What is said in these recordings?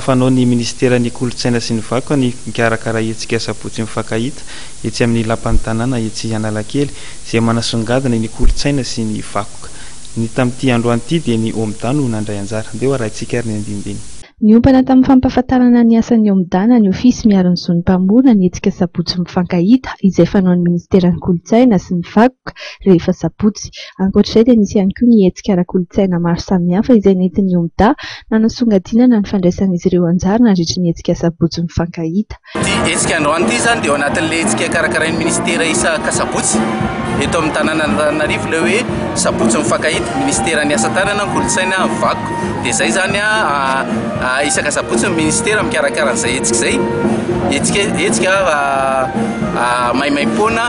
Afanao ny ministeran'ny kolotsaina sy ny vakoka ny mikarakara hetsika sabotsy mifankahita etsy amin'ny lapan'ny tanàna etsy Analakely izay manasongadina ny kolotsaina sy ny vakoka. Ny tamin'ity androany ity dia ny Omda no nandray anjara. Andeo arahintsika ary ny andinidiny. Niompana tamin'ny fampahafantarana ny asan'ny Omdana ny ofisy miaron'ny zonim-pamorona ny hetsika sabotsy mifankahita izay fanaon'ny ministeran'ny kolotsaina sy ny vakoka rehefa sabotsy. Ankoatr'izay dia nisy ihany koa ny hetsika ara-kolotsaina maro samihafa izay nentin'ny Omda nanasongadinana ny fandraisan'izy ireo anjara nandritra ny hetsika sabotsy mifankahita. Hetsika androany ity zany dia ao anatin'ilay hetsika karakarain'ny ministera isaka sabotsy eto amin'ny tanàna Antananarivo ilay hoe sabotsy mifankahita ministeran'ny asa tanana kolotsaina vakoka. Dia zay zany isaka sabotsy ny ministera mikarakara an'izay hetsika izay hetsika maimaim-poana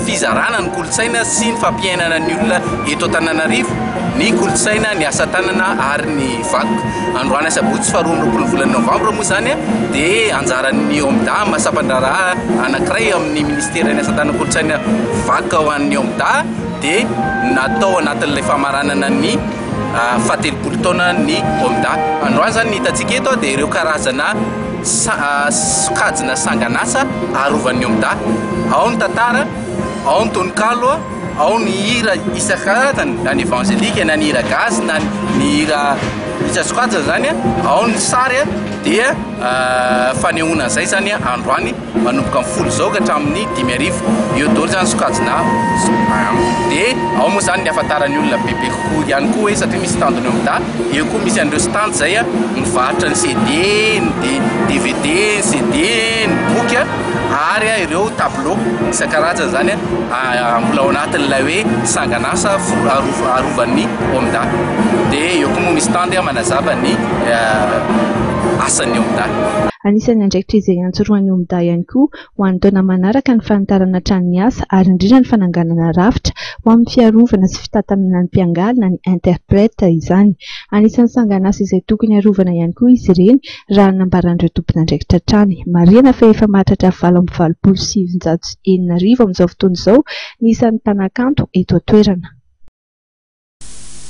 fizarana ny kolotsaina sy ny fampiainana ny olona eto Antananarivo ny kolotsaina ny asa tanana ary ny vakoka. Androany sabotsy faharoa amby roapolo ny volana Novambra moa zany dia anjaran'ny Omda mahasampandraraha anankiray amin'ny ministeran'ny asa tanana kolotsaina vakoka ho an'ny Omda dia natao anatin'ilay famaranana ny fahatelopolo taona ny Omda. Androany zany ny hitantsika eto dia ireo karazana sokajina sangan'asa arovan'ny Omda. Ao ny tantara, ao ny tononkalo, ao ny hira isan-karazany na ny evangelika na ny hira gasy na ny hira isa-sokajina zany ao ny sary dia fanehoana izay zany androany manomboka amin'ny 10 zao ka hatramin'ny 5:00 eo daholo zany sokajina. Dia ao moa zany ny ahafantaran'ny olona bebe kokoa ihany koa hoe satria misy tandony Omda eo koa misy an'ireo stand zay mivarotra ny CD, ny DVD, CD, ny boky ary ireo tableau isan-karazany zany mbola ao anatin'ilay hoe sangan'asa arovan'ny Omda. Dia eo koa moa misy stand manazava ny asan'ny Omda. Anisan'ny andraikitra izay antsoroan'ny Omda ihany koa ho an'ny taona manaraka ny fanitarana trano asa ary indrindra ny fananganana rafitra ho amin'ny fiarovana sy fitantanana ny mpiangaly na ny interprète izany. Anisan'ny sangan'asa izay tokony arovana ihany koa izy ireny raha nambaran'ireo tompon'andraikitra trano. Marihana fa efa mahatratra 7,740 amin'izao fotoana izao ny isan'ny mpanakanto eto an-toerana.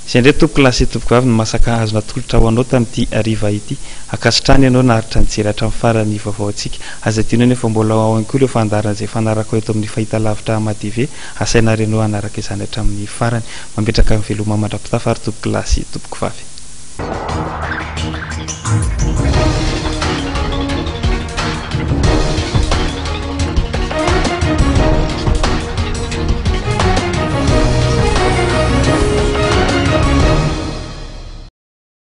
Izay indray tompoko lasy tompoko avy ny masaka azona tolotra ho anao tamin'ity hariva ity. Akasitrany ianao naharitra nijery hatramin'ny farany vaovao antsika. Aza tianao nefa mbola ao ihany koa ireo fandarana izay fanaraka eto amin'ny fahitalavitra AmaTV. Asaina renao hanaraka izany hatramin'ny farany. Mametraka amin'ny veloma mandrapitafa ary tompoko lasy tompoko vavy.